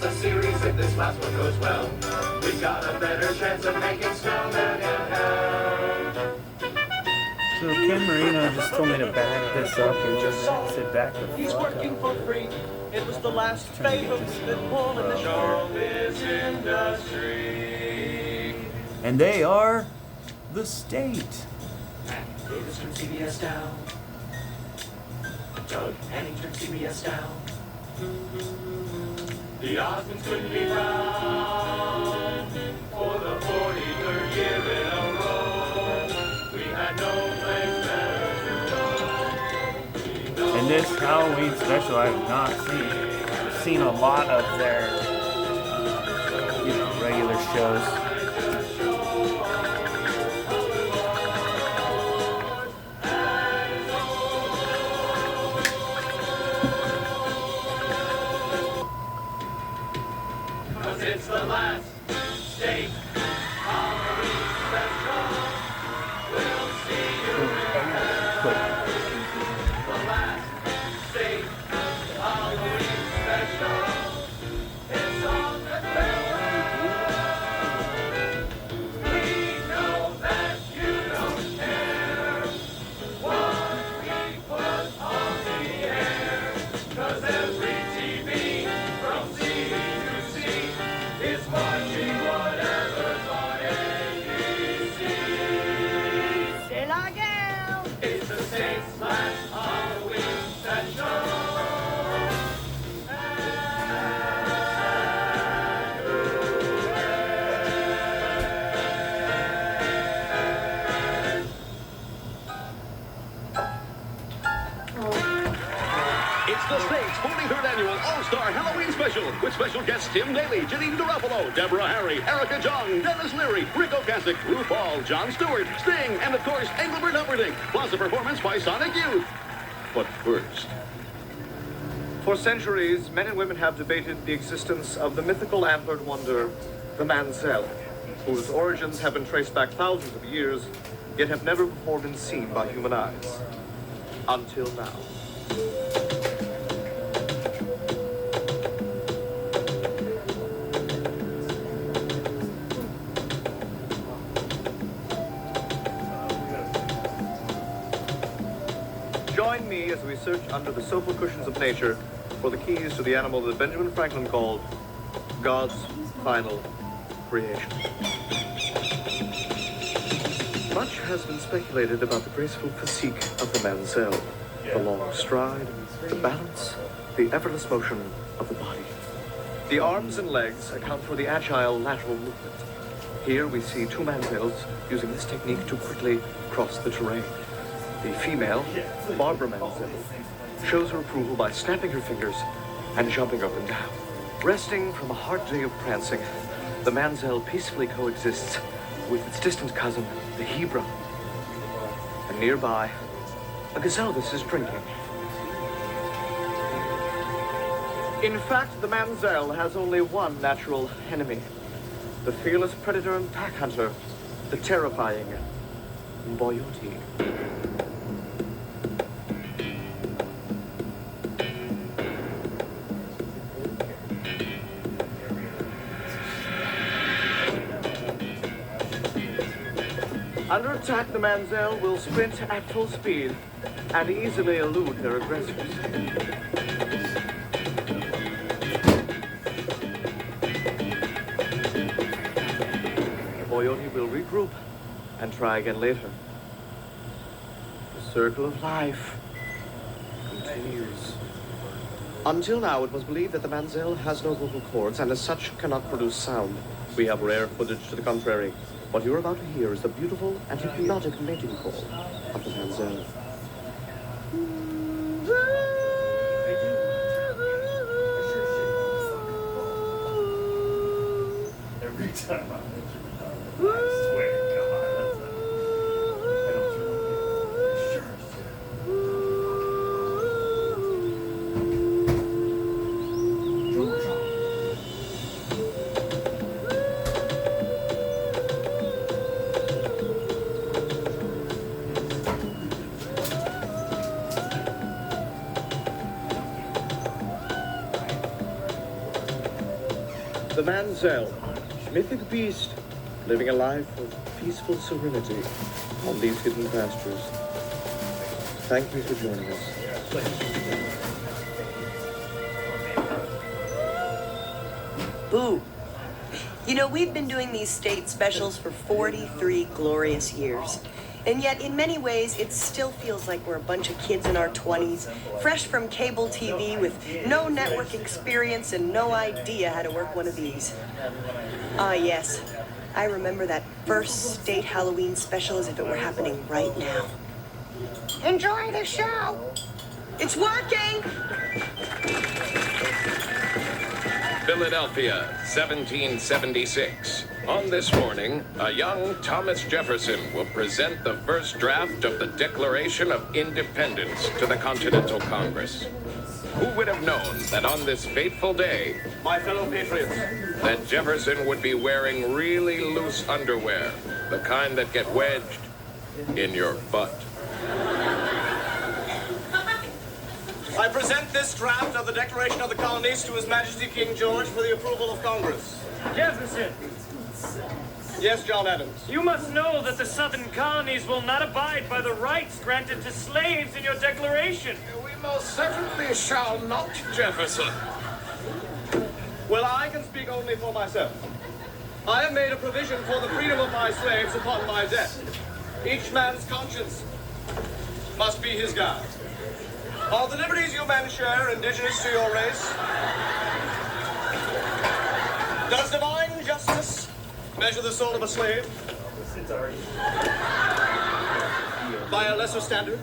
A series if this last one goes well. We've got a better chance of making snowmen in hell. So Ken Marino just told me to back this up and just sit back the He's fuck working up. for free. It was the last favor that Paul and the Showbiz industry. And they are the state. Davis turned CBS down. Doug Henning turned CBS down. The Osmonds couldn't be found for the 43rd year in a row. We had no place better to go. And this Halloween special I have not seen. I've seen a lot of their, regular shows. It's the last state Halloween special. We'll see you there. The last state Halloween special. It's on the trailer. We know that you don't care what we put on the air. 'Cause every TV from sea to sea is watching whatever's on ABC. C'est la guerre! It's the state's last Halloween special. It's the state's 43rd annual All-Star Halloween Special with special guests Tim Daly, Janine Garofalo, Deborah Harry, Erica Jong, Dennis Leary, Rick Ocasek, RuPaul, Jon Stewart, Sting, and of course Engelbert Humperdinck, plus a performance by Sonic Youth. But first, For centuries, men and women have debated the existence of the mythical antlered wonder, the Manzel, whose origins have been traced back thousands of years, yet have never before been seen by human eyes. Until now. Join me as we search under the sofa cushions of nature for the keys to the animal that Benjamin Franklin called God's final creation. Much has been speculated about the graceful physique of the Manzel, the long stride, the balance, the effortless motion of the body. The arms and legs account for the agile lateral movement. Here we see two Manzels using this technique to quickly cross the terrain. The female, Barbara Manzel, shows her approval by snapping her fingers and jumping up and down. Resting from a hard day of prancing, the Manzel peacefully coexists with its distant cousin, the Hebra. And nearby, a Gazelvis is drinking. In fact, the Manzel has only one natural enemy, the fearless predator and pack hunter, the terrifying Boyote. Under attack, the Manzel will sprint at full speed and easily elude their aggressors. The Boyote will regroup and try again later. The circle of life continues. Until now, it was believed that the Manzel has no vocal cords and as such cannot produce sound. We have rare footage to the contrary. What you're about to hear is the beautiful and hypnotic mating call of the Manzel. Every time I'm I swear to God, I don't sure. The Manzel, mythic beast, living a life of peaceful serenity on these hidden pastures. Thank you for joining us. Boo. You know, we've been doing these state specials for 43 glorious years. And yet, in many ways, it still feels like we're a bunch of kids in our 20s, fresh from cable TV with no network experience and no idea how to work one of these. Ah, yes. I remember that first state Halloween special as if it were happening right now. Enjoy the show. It's working! Philadelphia, 1776. On this morning, a young Thomas Jefferson will present the first draft of the Declaration of Independence to the Continental Congress. Who would have known that on this fateful day, My fellow patriots, that Jefferson would be wearing really loose underwear, the kind that get wedged in your butt? I present this draft of the Declaration of the Colonies to His Majesty King George for the approval of Congress. Jefferson, Yes, John Adams. you must know that the southern colonies will not abide by the rights granted to slaves in your declaration. We most certainly shall not, Jefferson. Well, I can speak only for myself. I have made a provision for the freedom of my slaves upon my death. Each man's conscience must be his guide. All the liberties you men share indigenous to your race. Does divine justice measure the soul of a slave by a lesser standard?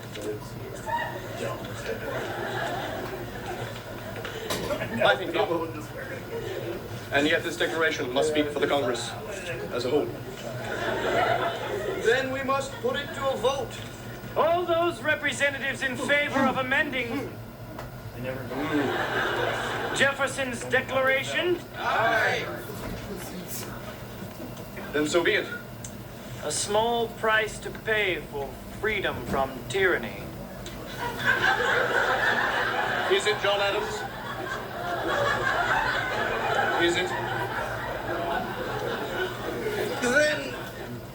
I think not. And yet this declaration must speak for the Congress as a whole. Then we must put it to a vote. All those representatives in favor of amending Jefferson's declaration? Then so be it. A small price to pay for freedom from tyranny. Is it, John Adams? Is it? Then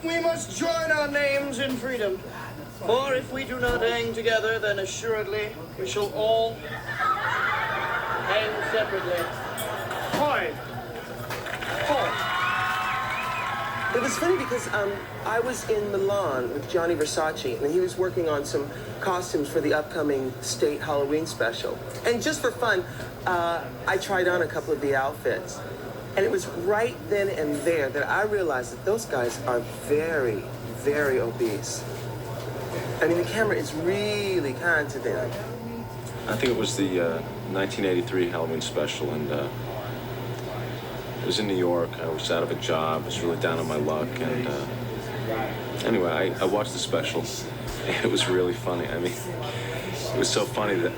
we must join our names in freedom. For if we do not hang together, then assuredly we shall all hang separately. Boy, It was funny because I was in Milan with Gianni Versace, and he was working on some costumes for the upcoming state Halloween special. And just for fun, I tried on a couple of the outfits. And it was right then and there that I realized that those guys are very, very obese. I mean, the camera is really kind to them. I think it was the 1983 Halloween special, and it was in New York. I was out of a job. I was really down on my luck, and anyway, I watched the special. It was really funny. I mean, it was so funny that,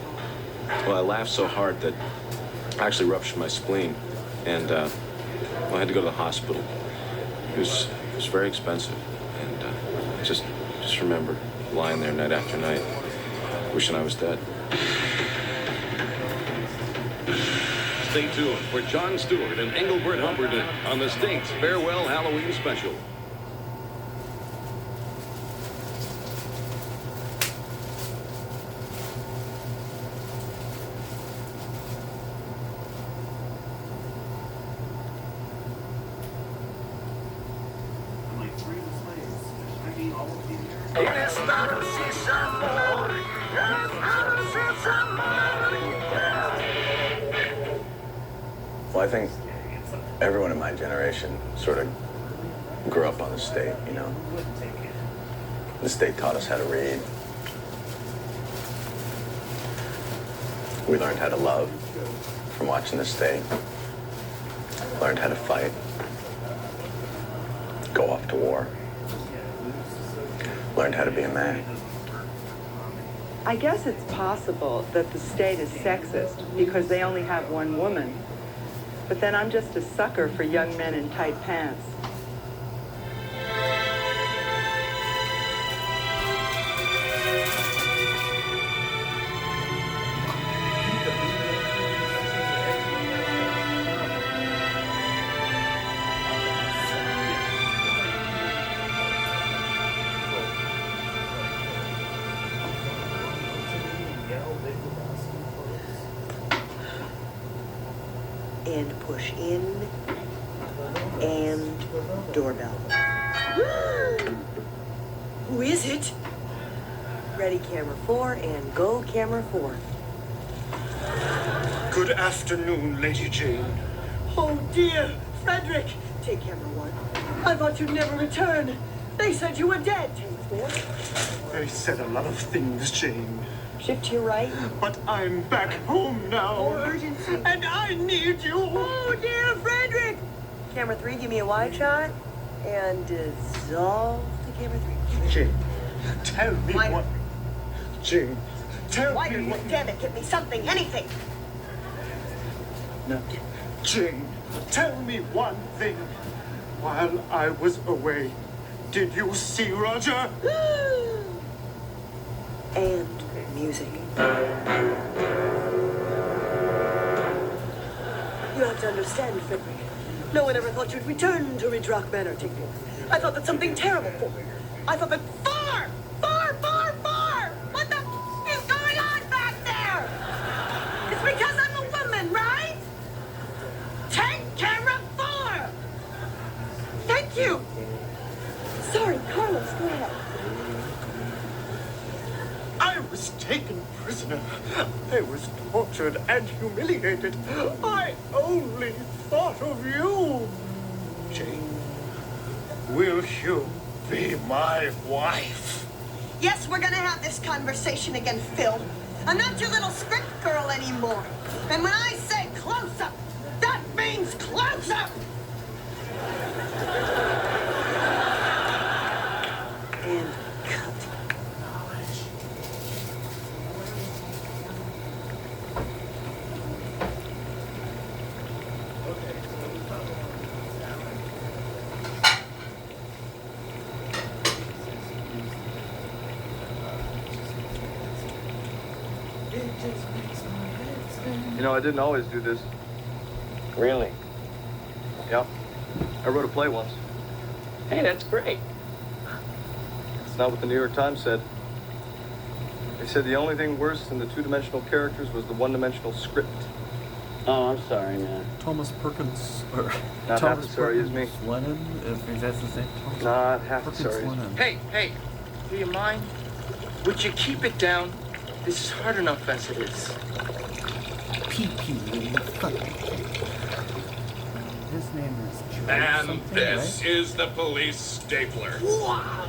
well, I laughed so hard that I actually ruptured my spleen, and well, I had to go to the hospital. It was very expensive, and just remember lying there night after night, wishing I was dead. Stay tuned for Jon Stewart and Engelbert Humperdinck on the state's Farewell Halloween Special. I'm like, three of the slaves. I mean, all of these. Well, I think everyone in my generation sort of grew up on the state, you know. The state taught us how to read. We learned how to love from watching the state. Learned how to fight. Go off to war. Learned how to be a man. I guess it's possible that the state is sexist because they only have one woman. But then I'm just a sucker for young men in tight pants. and push in, and doorbell. Who is it? Ready, camera 4, and go, camera 4. Good afternoon, Lady Jane. Oh dear, Frederick! Take camera 1. I thought you'd never return. They said you were dead. Take 4. They said a lot of things, Jane. Shift to your right. But I'm back home now. More urgency. And I need you. Oh dear, Frederick! Camera 3, give me a wide shot. And dissolve the camera 3. Jane, tell me Wider. what... Jane, tell Wider, me you what... damn it, give me something, anything. No. Jane, tell me one thing. While I was away, did you see Roger? And music. You have to understand, Frederick. No one ever thought you'd return to Ridge Rock Manor, take 4. I thought that something terrible for you. I thought that far! What the is going on back there? It's because I'm a woman, right? Take camera 4! Thank you! Sorry, Carlos, go ahead. I was taken prisoner. I was tortured and humiliated. I only thought of you. Jane, will you be my wife? Yes, we're gonna have this conversation again, Phil. I'm not your little script girl anymore. And when I say close up, that means close up! And cut. You know, I didn't always do this. Really? Yep. I wrote a play once. Hey, that's great. It's not what the New York Times said. They said the only thing worse than the two-dimensional characters was the one-dimensional script. Oh, I'm sorry, man. Thomas Perkins, or Not half Thomas as sorry as me. Perkins Lennon, if that's his name. Thomas Not half as Perkins sorry as me. Lennon. Hey, do you mind? Would you keep it down? This is hard enough as it is. Pee-pee, his name is Joe And something, this right? is the police stapler. Wow!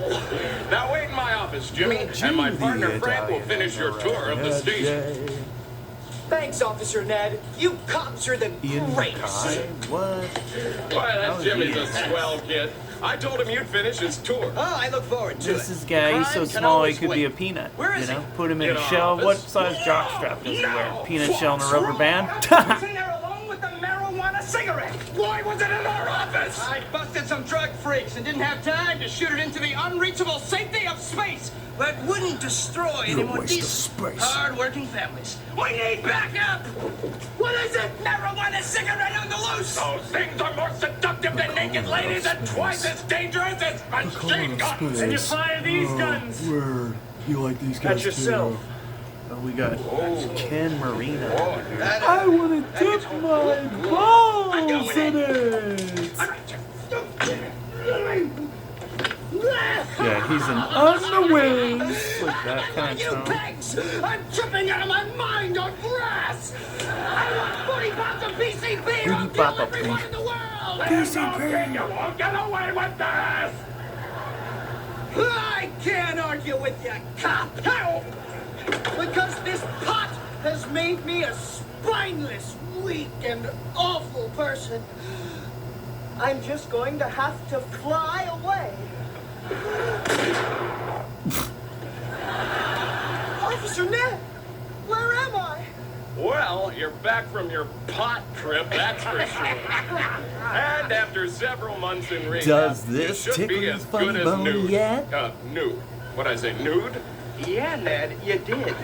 Now wait in my office, Jimmy, and my Jimmy partner the Frank will Italian finish your tour of the Red station. Jay. Thanks, Officer Ned. You cops are the Ian greatest. Mackay? What? Why, that How Jimmy's a is he? swell kid. I told him you'd finish his tour. Oh, I look forward to This it. is guy, he's so Crime can small he always could be a wait. peanut. Where is you know? he? Put him in In a our shell. What office? size jockstrap does he wear? No. Peanut shell and a rubber band? Sitting there alone with the marijuana cigarette. Why was it in our office? I busted some drug freaks and didn't have time to shoot it into the unreachable safety of space. But wouldn't destroy any more decent, hard-working families. We need backup! What is it? Marijuana cigarette on the loose! Those things are more seductive than naked ladies and twice as dangerous as machine guns. And you fire these guns. Word. You like these guys Catch yourself. too? Oh, we got Ken Marino. That, I want to dip my balls in it. All right, Yeah, he's an on the wings. Like that kind you of song. pigs! I'm tripping out of my mind on grass! I want 40 pounds of PCP! I'll Booty kill pop up, everyone please. in the world! PCP. You won't get away with this! I can't argue with you, cop! Help! Because this pot has made me a spineless, weak, and awful person. I'm just going to have to fly away. Officer Ned, where am I? Well, you're back from your pot trip, that's for sure. And after several months in rehab, Does this you should tickle be his as funny good as bone nude. yet? Nude. What'd I say, nude? Yeah, Ned, you did.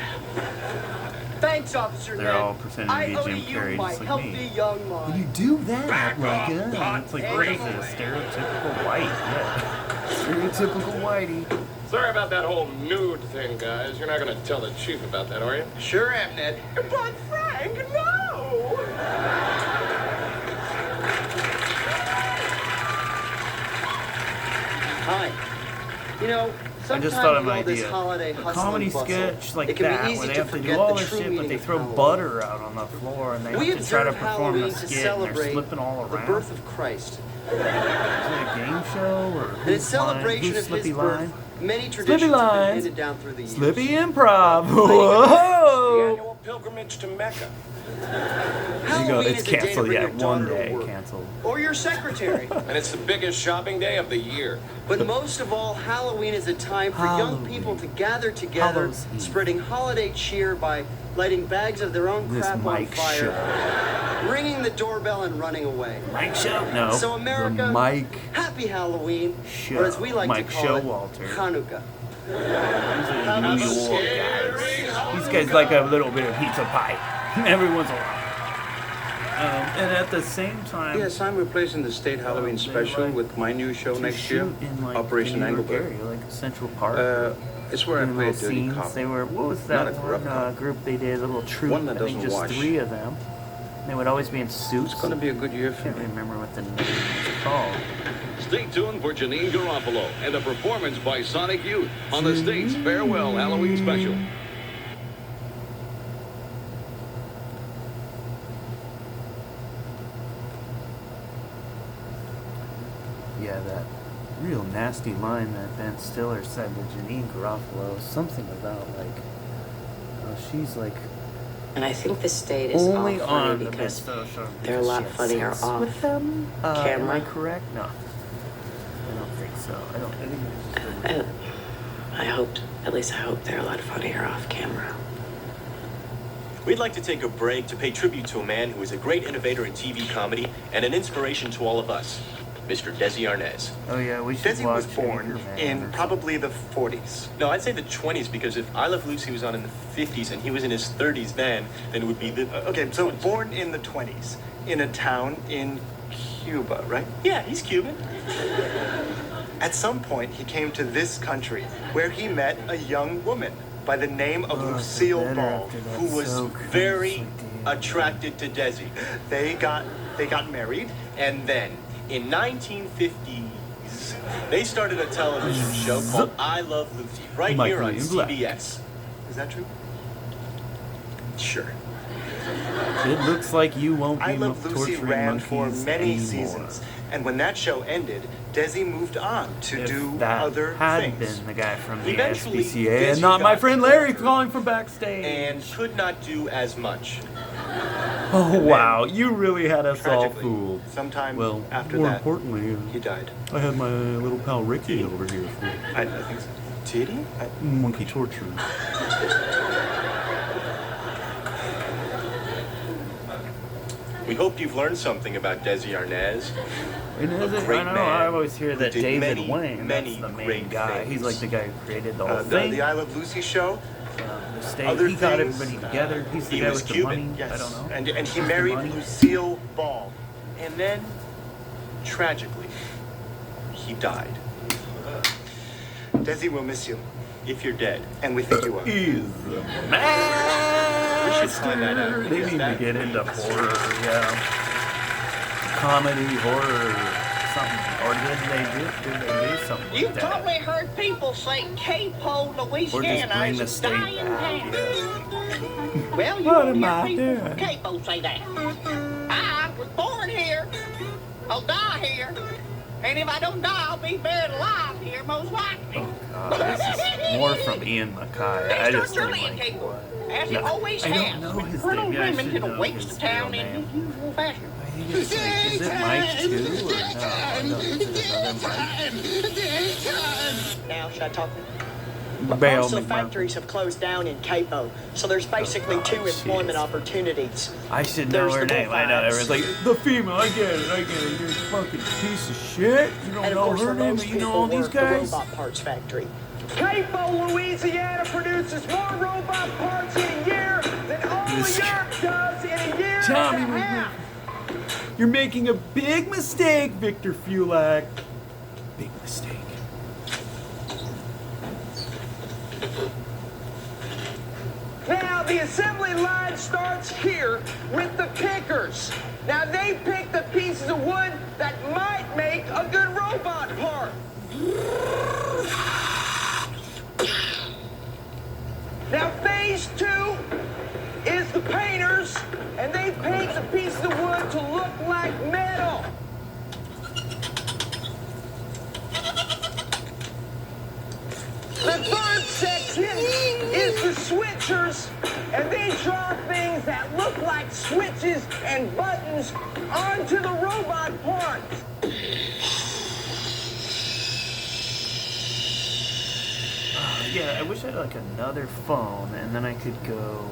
Thanks, Officer They're Ned. all pretending to I be owe Jim you Carrey, my just like healthy me. young When you mind. do that, Back like, off, pot it's like Hey. crazy. Stereotypical white. Yeah. Stereotypical whitey. Sorry about that whole nude thing, guys. You're not gonna tell the chief about that, are you? Sure am, Ned. But Frank, no! You know, I sometimes just thought of with an all this idea. holiday A hustle comedy and bustle, sketch like it can that, be easy where they to have to do forget all the this true shit, but meaning they of throw Halloween. butter out on the floor, and they We have to try to observe perform the Halloween to skit, and they're celebrate slipping all the around. birth of Christ. Is it a game show, or And in who's celebration who's of his Slippy birth, Line? many traditions have Line. been handed down through the years. Slippy Improv. The Whoa! annual pilgrimage to Mecca. You go, Halloween it's is a day to canceled. bring Yeah, your daughter one to day work. canceled. Or your secretary. And it's the biggest shopping day of the year. But most of all, Halloween is a time for young people to gather together, Hallows Eve. spreading holiday cheer by lighting bags of their own This crap on Mike fire, show. ringing the doorbell and running away. Mike Show? No. So America, The Mike happy Halloween, Show. or as we like Mike to call it, Showalter. Hanukkah. These are New York guys. These guys like a little bit of pizza pie every once in a while. And at the same time, Yes, I'm replacing the state Halloween special with my new show to next year, shoot in like Operation the New York Engelbert. area, like Central Park. It's where I Doing play a little dirty scenes. cop. They were, what was Not that a corrupt one group they did, a little troupe? One that I think doesn't just wash. 3 of them. They would always be in suits. It's going to be a good year I for can't me. remember what the name was called. Stay tuned for Janine Garofalo and a performance by Sonic Youth on the state's Farewell Halloween special. Yeah, that real nasty line that Ben Stiller said to Janine Garofalo. Something about like, she's like And I think the state is only all on funny the because show they're a lot she had funnier sex off with them. Am camera. I correct? No, I don't think so. I think it's just I hoped, at least I hope they're a lot funnier off camera. We'd like to take a break to pay tribute to a man who is a great innovator in TV comedy and an inspiration to all of us, Mr. Desi Arnaz. Oh yeah, we should Desi watch was born Anchorman in or probably the 40s. No, I'd say the 20s because if I Love Lucy was on in the 50s and he was in his 30s then it would be the... Okay, so born in the 20s, in a town in Cuba, right? Yeah, he's Cuban. At some point, he came to this country where he met a young woman by the name of Lucille Ball, who was very attracted to Desi. They got married. And then, in 1950s, they started a television show called I Love Lucy, right here on CBS. Is that true? Sure. It looks like you won't be I Love Lucy torturing ran monkeys for many anymore. seasons, and when that show ended, Desi moved on to If do that other had things. been the guy from the Eventually, SPCA Desi and not my got friend Larry calling from backstage. And could not do as much. Oh wow, you really had us all fooled. Sometime Well, after more that, importantly, he died. I had my little pal Ricky over here for I think so. Did he? monkey torture. We hope you've learned something about Desi Arnaz. I know, man I always hear that who did David many, Wayne, many that's the main great guy. things. He's like the guy who created the whole The thing. I Love Lucy show. The state. Other He got things, everybody together. He's the he guy was with the Cuban, money. yes. I don't know. And he Who's the married money? Lucille Ball. And then, tragically, he died. Desi will miss you. If you're dead. And we think you are. He's the We should find that out. They need to get into horror, yeah. Comedy, horror, something. Or did they do something You like that? probably heard people say Capo, Louisiana bring is the a state dying back, town. Well, you What won't am hear I people doing? from Capo say that. I was born here. I'll die here. And if I don't die, I'll be buried alive here, most likely. This is more from Ian Mackay. I just Mr. think Shirley and like, Capo, as it No, always I don't has. know his Colonel name. Yeah, I should Remington know awaits his the town real in name. his usual fashion. Is it Mike too, or no? No, is it another Mike? Now, should I talk? Bail Most of the McMurphy. factories have closed down in Capo, so there's basically two employment opportunities. I should know There's her the name. I know. bullfights. Everyone's like, the female, I get it. You're a fucking piece of shit. You don't And of know course, her for name, most but you know people all these work the guys? robot parts factory. Capo, Louisiana produces more robot parts in a year than all of Europe does in a year Tommy, and a half. you're making a big mistake, Victor Fulak. Big mistake. Now, the assembly line starts here with the pickers. Now, they pick the pieces of wood that might make a good robot part. like metal. The third section is the switchers, and they draw things that look like switches and buttons onto the robot parts. Yeah, I wish I had like another phone, and then I could go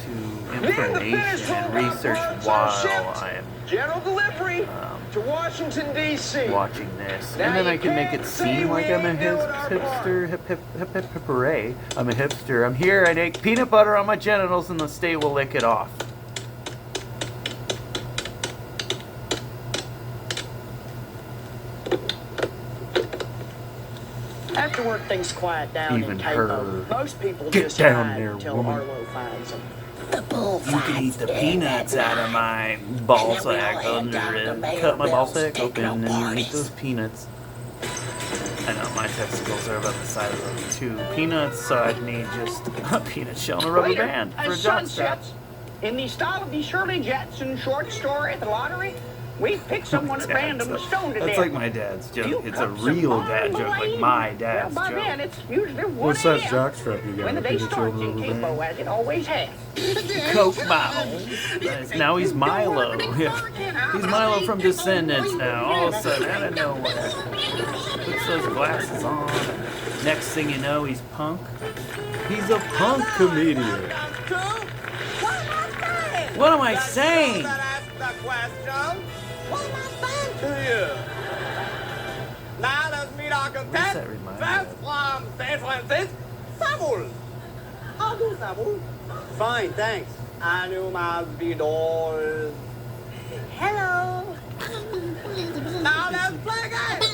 to Then the information finished and robot research parts are while shipped I'm general delivery to Washington, D.C. watching this, Now and then you I can make can't it say seem we like I'm a ain't doing our hipster, hip hooray. I'm a hipster. I'm here. I make peanut butter on my genitals, and the state will lick it off. After work, things quiet down Even in her. Capo. Most people Get just down hide there, until woman. Arlo finds them. You can eat the peanuts out of my ball sack under it. Cut my ball sack open and eat those peanuts. I know my testicles are about the size of 2 peanuts, so I'd need just a peanut shell and a rubber Waiter, band for a as jock sun strap. sets, in the style of the Shirley Jackson short story at the lottery, we picked someone at random to stone to That's death. like my dad's joke. Few It's a cups of real dad joke, like marmalade. my dad's Well, by then, joke. it's usually 1 What size a.m. jockstrap you got? when the A day peanut starts shell in and a rubber Capo, band? as it always has. Coke bottle. Now he's Milo. Yeah. He's Milo from Descendants now. All of a sudden, out of nowhere. Puts those glasses on. Next thing you know, he's punk. He's a punk comedian. What am I saying? Now let's meet our contestant. First from San Francisco, Samuel. How do, Samuel? Fine, thanks. Animal Vidor. Hello. Now let's play again.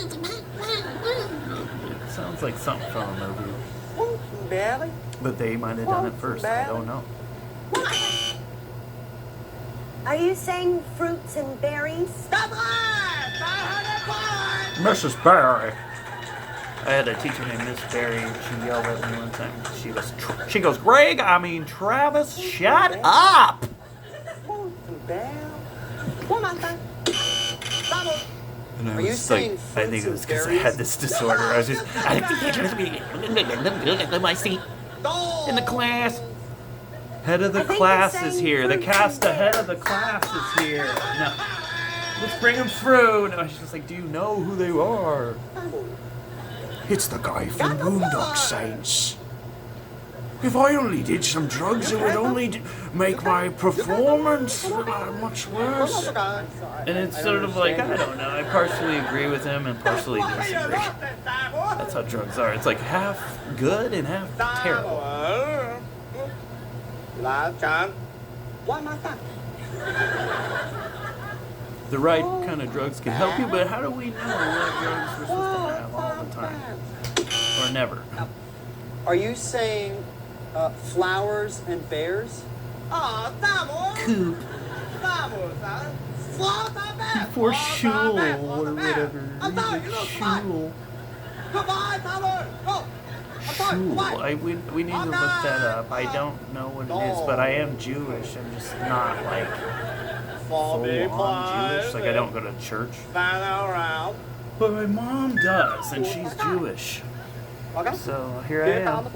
Sounds like something from a movie. Barely. But they might have done it first. I don't know. Are you saying fruits and berries? Mrs. Barry. I had a teacher named Miss Barry, and she yelled at me one time. She goes, Greg, I mean Travis, shut up! And I Are you was like, saying I think it was because I had this disorder. I was just, I think teachers my seat in the class. Head of the class is here. The cast ahead of the class is here. No. Let's bring them through. And I was just like, do you know who they are? It's the guy from Boondock Saints. If I only did some drugs, it would only make my performance much worse. And it's sort of like, I don't know. I partially agree with him and partially disagree. That's how drugs are. It's like half good and half terrible. Last chance. One more time. The right kind of drugs can help you, but how do we know what drugs we're supposed to have all the time? Or never? Are you saying flowers and bears? Oh, Coop. For shul or whatever. Shul. Shul. We need to look that up. I don't know what it is, but I am Jewish. I'm just not like full-on Jewish. Like I don't go to church. But my mom does, and she's Jewish. So here I am.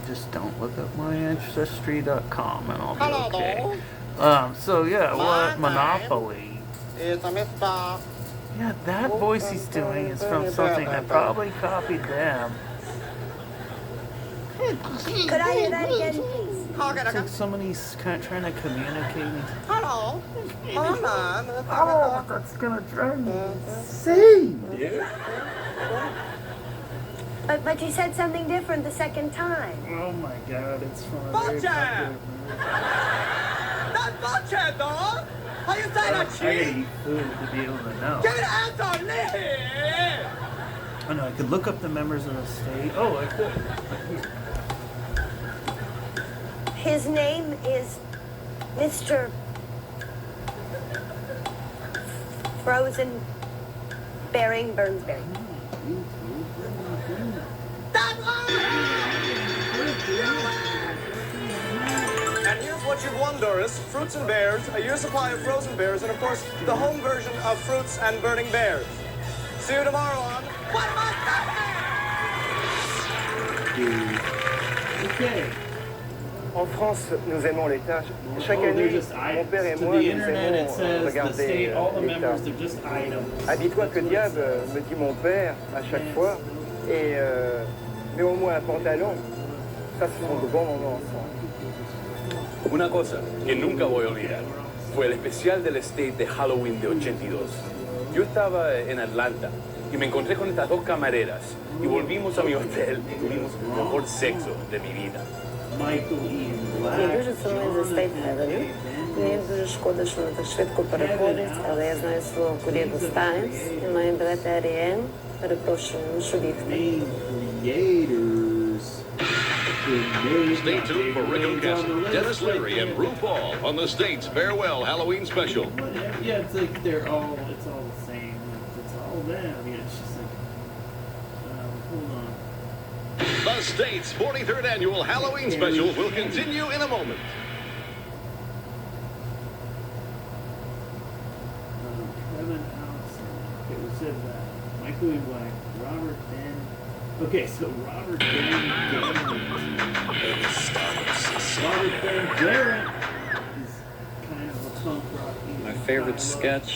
Just don't look up my ancestry.com and I'll be okay. So yeah, what Monopoly? It's a Mr. Yeah, that voice he's doing is from something that probably copied them. Could I hear that again, please? It's like somebody's kind of trying to communicate. Hello. Oh, that's gonna drive me insane, dude. But you said something different the second time. Oh my god, it's from a very popular movie. That's bullshit, dog. How you say that I gotta shit? eat food to be able to know. Get out of here! I know, I could look up the members of the state. Oh, I could. His name is Mr. Frozen Bearing Burnsberry. And here's what what you've won, Doris. Fruits and bears, a year's supply of frozen bears, and of course, the home version of Fruits and Burning Bears. See you tomorrow on What Am I Okay. En France, nous aimons l'État. Chaque année, mon père et moi, nous aimons regarder l'État. Habille-toi que diable, me dit mon père à chaque fois. Et mets au moins un pantalon. Ça, ce sont de bons moments ensemble. Una cosa que nunca voy a olvidar fue el especial del State de Halloween de 82. Yo estaba en Atlanta y me encontré con estas dos camareras y volvimos a mi hotel y tuvimos el mejor sexo de mi vida. I дуже цінують за стейт Хеллоуін. Мені дуже шкода, що воно так швидко переходить, але я знаю свого колегу Стайнс і маю білети Аріен. Перепрошую, мушу бігти. Stay tuned for Rick Ocasek, Dennis Leary, and RuPaul on the State's Farewell Halloween Special. Yeah, it's like it's all the same. It's all them. I mean, it's just like, hold on. The State's 43rd Annual Halloween Special will continue in a moment. Kevin Allison. Okay, we said that. Michael E. Black, Robert Ben. Okay, so Robert Ben Garrett. Robert Ben Garrett is kind of a punk rock. My favorite sketch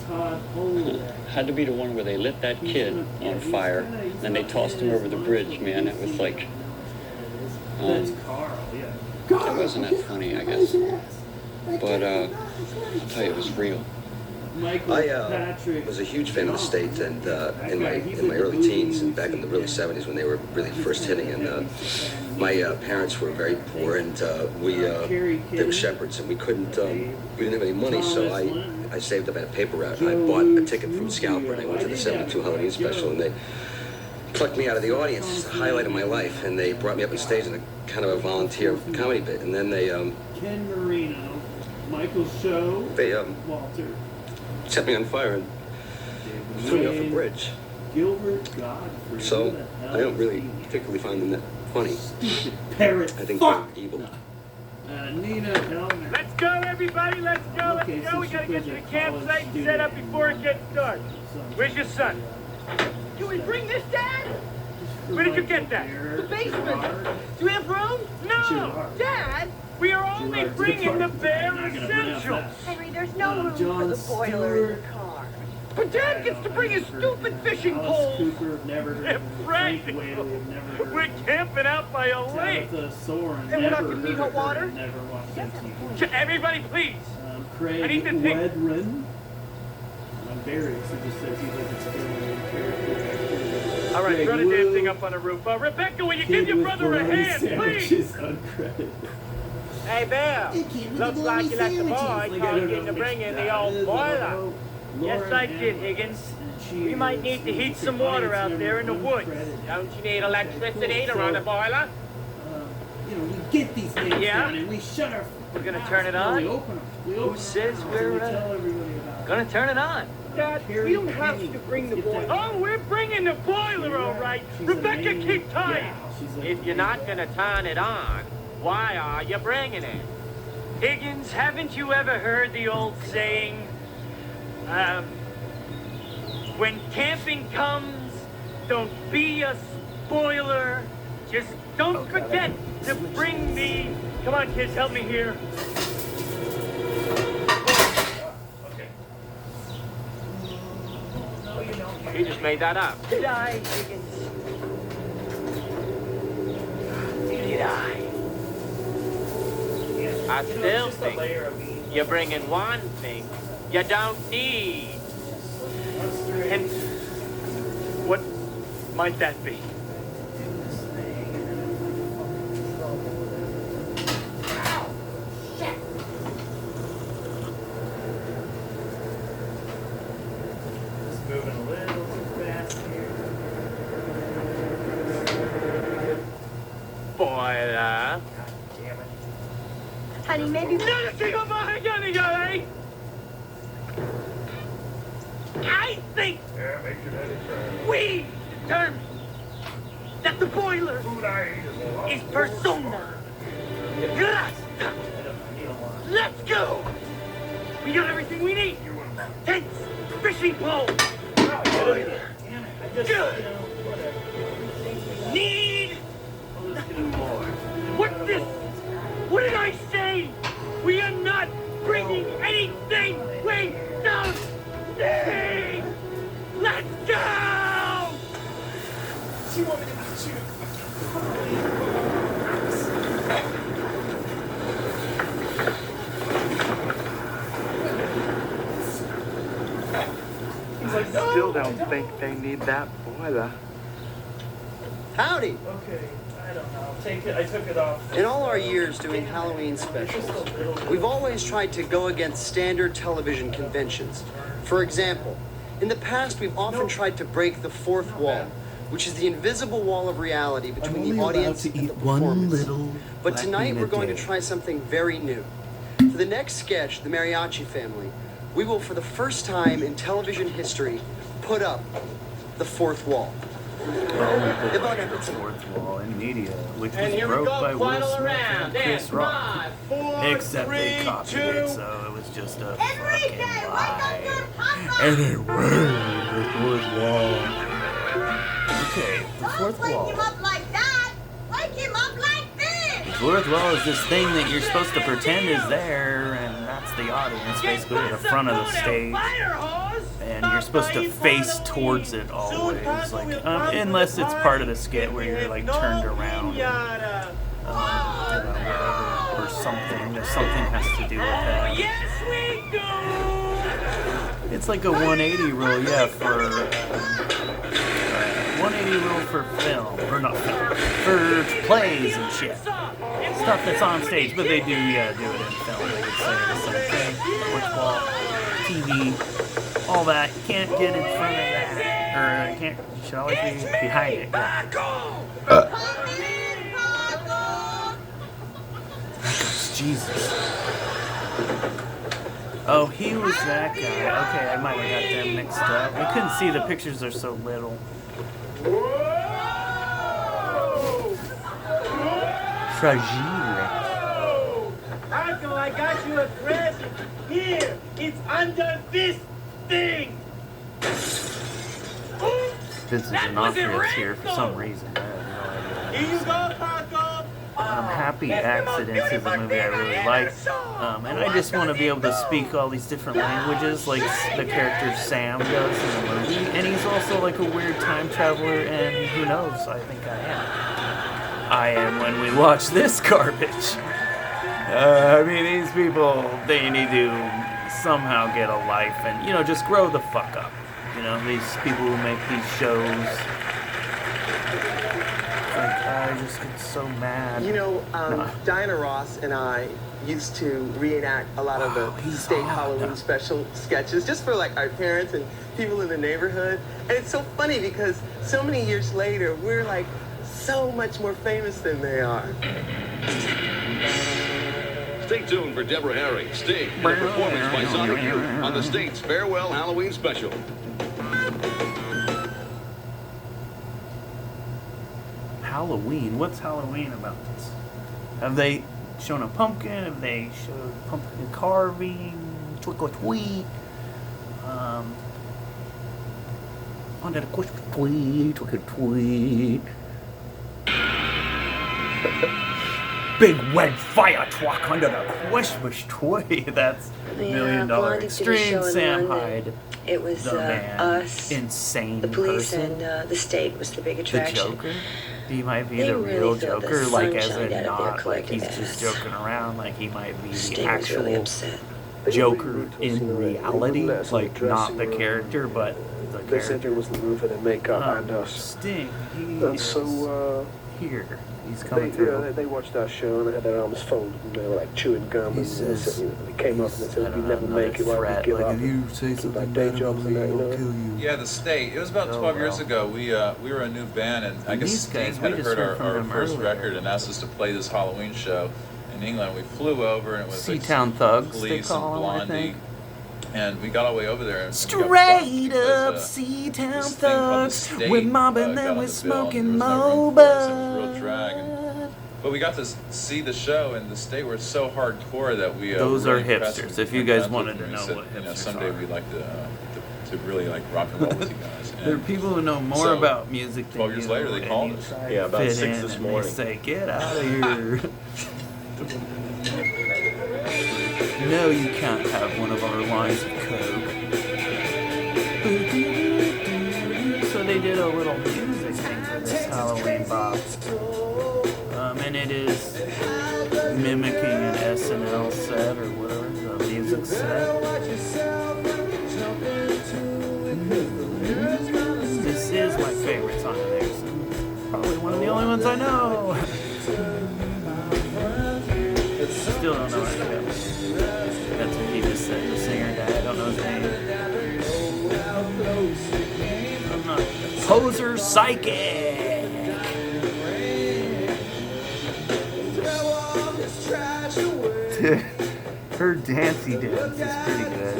Todd Holder. had to be the one where they lit that kid on fire, then they tossed him over the bridge, man. It was like, That's Carl, yeah. it wasn't that funny, I guess. But I'll tell you, it was real. I was a huge fan of the States, and in my early teens and back in the really 70s when they were really first hitting, and my parents were very poor, and they were shepherds, and we didn't have any money, so I saved up at a paper route, and I bought a ticket from Scalper, and I went to the 72 Halloween Special, and they plucked me out of the audience. It's the highlight of my life, and they brought me up on stage in a kind of a volunteer comedy bit, and then they Ken Marino, Michael Show, Walter. set me on fire and threw me off a bridge. Gilbert Godfrey. So I don't really particularly find them that funny. Parrot. I think they're evil. Nina Elmer. Let's go, everybody. Let's go. Let's go. We gotta get to the campsite and set up before it gets dark. Where's your son? Can we bring this, Dad? Where did you get that? The basement. Do we have room? No! Dad! We are only bringing the bare essentials. Henry, there's no room for the boiler in the car. But Dad gets to bring his stupid fishing poles. They're practical. We're camping out by a lake. And we're not going to need hot water? Everybody, please. Craig I need to think. Wedren. Barry, so just says he's like a scary character. All right, throw the damn thing up on the roof. Rebecca, will you give your brother a hand, please? Hey, Bill. Looks like you let the boy call you to bring in the old boiler. Yes, I did, Higgins. We might need to heat some water out there in the woods. Don't you need electricity to run a boiler? You know, we get these things done and we shut our... We're gonna turn it on? We open them. Who says we're gonna turn it on? Dad, we don't have to bring the boiler. Oh, we're bringing the boiler, all right. Rebecca, keep tight. If you're not gonna turn it on, why are you bringing it? Higgins, haven't you ever heard the old saying, when camping comes, don't be a spoiler. Just don't forget to bring the... Come on, kids, help me here. You just made that up. Did I, Higgins? Did I? I still think you're bringing one thing you don't need. And what might that be? Moving a little too fast here. Boiler. Honey, maybe... I think we determined that the boiler is persona grata. Let's go! We got everything we need. Tents, fishing pole. Good. Need nothing more. What's this? What did I say? We are not bringing anything we don't need. Let's go! She want me to meet you. I still don't think they need that boiler. Howdy. Okay, I don't know. I took it off. In all our years doing Halloween specials, we've always tried to go against standard television conventions. For example, in the past, we've often tried to break the fourth wall, which is the invisible wall of reality between the audience and the performance. But tonight, we're going to try something very new. For the next sketch, The Mariachi Family, we will, for the first time in television history, put up the fourth wall. The fourth wall in media, which was broke by Will Smith and Chris Rock. Except they copied it, so it was just a fucking lie. Anyway, the fourth wall. Okay, the fourth wall. The fourth wall is this thing that you're supposed to pretend is there, and that's the audience, basically, at the front of the stage. And you're supposed to face towards it always, like, unless it's part of the skit where you're like turned around, whatever, or something. There's something has to do with that. Yes, we do. It's like a 180 rule, yeah, for 180 rule for film, or not film, for plays and shit, stuff that's on stage. But they do, yeah, do it in film. They would say the same thing. Fourth wall, TV. All that, you can't get in front of that, or you should always be behind it. Jesus. Oh, he was that guy. Okay, I might have got them mixed up. I couldn't see, the pictures are so little. Fragile. Marco, I got you a present. Here, it's under this thing. Vincent D'Onofrio's here for some reason. I have no idea. Here you go, Marco. Happy Accidents is a movie I really like. And I just want to be able to speak all these different languages like the character Sam does in the movie. And he's also like a weird time traveler, and who knows, I think I am. I am when we watch this garbage. I mean, these people, they need to somehow get a life and, you know, just grow the fuck up. You know, these people who make these shows. Like, I just get so mad. You know, Diana Ross and I used to reenact a lot of the state Halloween special sketches just for like our parents and people in the neighborhood. And it's so funny because so many years later, we're like so much more famous than they are. Stay tuned for Deborah Harry, Sting, and a performance by Sonic Youth on the State's Farewell Halloween Special. Halloween? What's Halloween about this? Have they shown a pumpkin? Have they showed pumpkin carving? Trick or treat? Under the Christmas tree, trick or treat. Big red fire truck under the Christmas tree. That's $1 Million Extreme. Sam Hyde. It was the man. Us, insane the police, person. and the state was the big attraction. The Joker? He might be They the really real filled the Joker, like as sunshine in out of their not like he's collective just ass. joking around, like he might be Sting the was actual really upset. Joker in reality, like not the character, but the They said character. it was the roof and the makeup and us. Sting, he And is so, here. He's coming they, through. they watched our show and they had their arms folded and they were like chewing gum. He And says- they came up and they said, if you never another make it, why would threat, you give like, up? if you say Like something day bad jobs about and that, me, you I'll know? kill you. Yeah, the state. It was about 12 years ago. We were a new band, and I guess These guys, Sting had we just heard heard from our them first earlier. record and asked us to play this Halloween show in England. We flew over, and it was like Seatown Thugs, they Police call and 'em, I Blondie. think. And we got all the way over there. And we got Straight bucked up because, Seatown this thing called The Thugs, State, we're mobbing got them on with the bill, and smoking there was no room for us. It was a real MOBA. drag. But we got to see the show, and the state were so hardcore that we. Those really are impressed hipsters. with If you them. guys wanted to We know said, what you know, hipsters someday are. we'd like to really like rock and roll with you guys. There are And people who know more so, about music than 12 years you, later, they and called you us. try Yeah, to about fit 6 in, this and morning. They say, "Get out of here." No, you can't have one of our lines of coke. So they did a little music thing for this Halloween box. And it is mimicking an SNL set or whatever, the music set. This is my favorite song of theirs. Probably one of the only ones I know. Still don't know anything about it. That's what he just said. The singer died. I don't know his name. I'm not. Poser Psychic! Dude, her dancey dance is pretty good.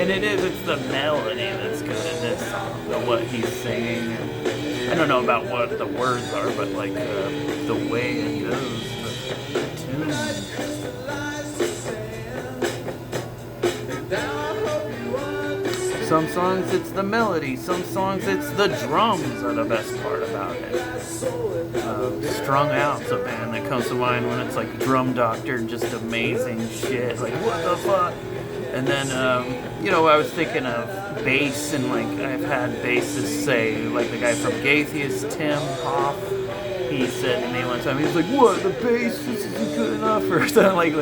And it's the melody that's good in this song, what he's singing. And I don't know about what the words are, but like the way it goes, the tune. Some songs it's the melody, some songs it's the drums are the best part about it. Strung Out's a band that comes to mind when it's like Drum Doctor, just amazing shit, like what the fuck? And then, you know, I was thinking of bass, and like I've had bassists say, like the guy from Gaithias, Tim Hoff, he said to me one time, he was like, what, the bass isn't good enough, or something, like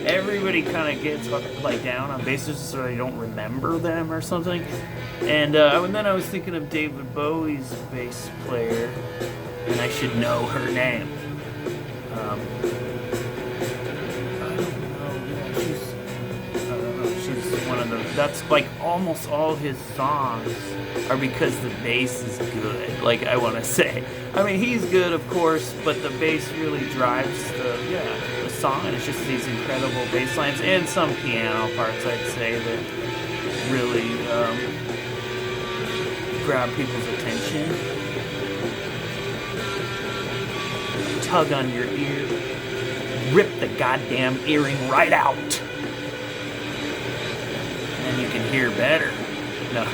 everybody kind of gets like down on bassists so they don't remember them or something. And then I was thinking of David Bowie's bass player, and I should know her name. One of the, that's like almost all his songs are because the bass is good, like I want to say. I mean, he's good, of course, but the bass really drives the song, and it's just these incredible bass lines and some piano parts, I'd say, that really grab people's attention. Tug on your ear, rip the goddamn earring right out. And you can hear better. No.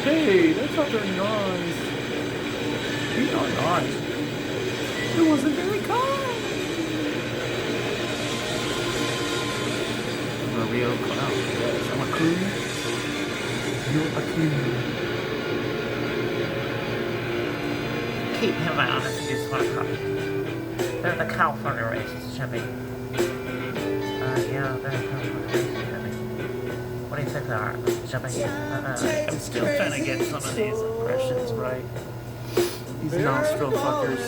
Hey, that's not very nice. You're not nice. It wasn't very kind. I'm a real clown. Yes, I'm a coon. You're a coon. Keep him out if you just want to cry. They're the California races, Jimmy. Yeah, they're the California races, Jimmy. What do you think they are, Jimmy? I'm still trying to get some of these impressions right. These nostril fuckers.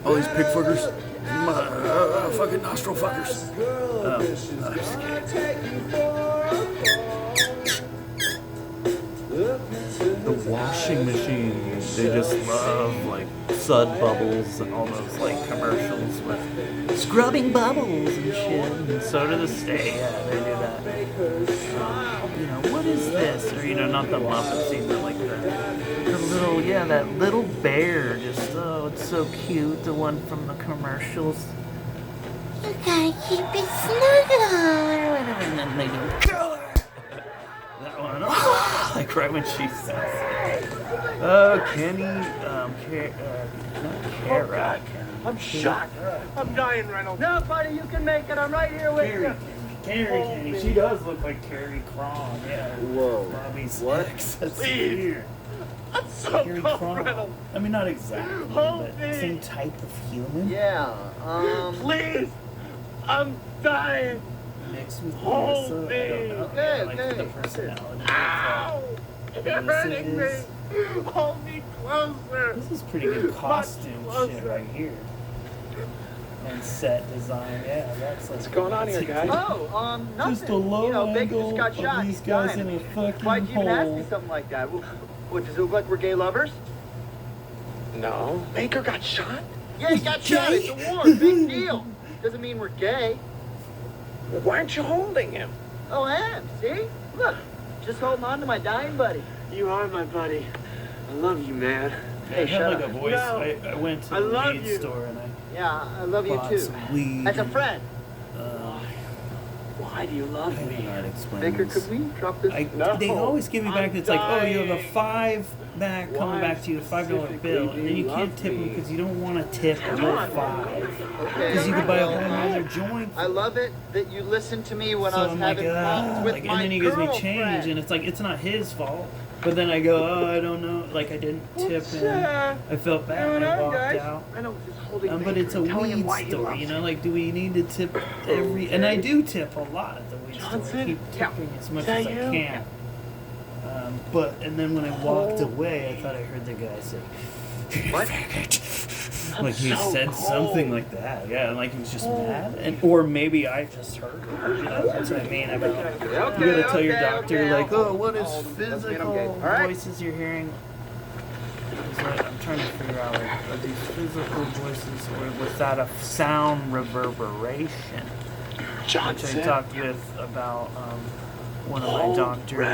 All these pig fuckers. Fucking nostril fuckers. I'm just kidding. The washing machine. They just love like Sud Bubbles and all those like commercials with scrubbing bubbles and shit. And so do the state. Yeah, they do that. You know, what is this? Or, you know, not the Muppet scene, but like the little, that little bear. Just, oh, it's so cute. The one from the commercials. You gotta keep it snuggled. And then they go, kill her! That one. Oh, like right when she says it. Kenny, not Kara. I'm shot. I'm dying, Reynolds. No, buddy, you can make it. I'm right here with you. Kenny. She does look like Carrie Cron. Yeah. Whoa. Bobby's What? ex. That's Please. weird. I'm so Carrie cold, Cron. Reynolds. I mean, not exactly, Hold but me. same type of human. Yeah, Please. I'm dying. Mixed with Hold Melissa. me. I don't know. Good, like good. the personality. Ow. You're hurting me. Hold me closer. This is pretty good costume shit right here. And set design, yeah, that's like... What's going on here, guys? Oh, nothing. Just a low Bacon angle just got of shot. these He's guys dying. in a fucking Why'd you even ask me hole. something like that? What, does it look like we're gay lovers? No. Baker got shot? Yeah, he got shot. It's a war. Big deal. Doesn't mean we're gay. Why aren't you holding him? Oh, I am. See? Look. Just holding on to my dying buddy. You are my buddy. I love you, man. Hey, I had shut like up. a voice. No. I went to I the love weed you. store and I Yeah, I love you bought too. some weed. As a friend. Why do you love I me? don't know how to explain Baker, this. could we drop this? They always give me back. I'm It's like, oh, you have a dying. $5 back coming Why back to you, a $5 bill, and then you can't tip them because you don't want to tip a whole $5 because you could buy a whole other joint. I love it that you listened to me when So I was I'm like, having problems with like, my and then he gives me girlfriend. change, and it's like it's not his fault. But then I go, oh, I don't know, like I didn't tip him. I felt bad when I walked out. I know, just holding But it's a telling him weed why he store, loves you know. Like, do we need to tip every? And I do tip a lot at the weed store. I keep tipping as much as I can. But and then when I walked away, I thought I heard the guy say, What? like he said something like that. Yeah, like he was just mad, and or maybe I just heard it. You know, that's what I mean about. You gotta tell your doctor, like, oh, what is physical voices you're hearing? I'm trying to figure out, like, are these physical voices or without a sound reverberation? Which I talked with about one of my doctors.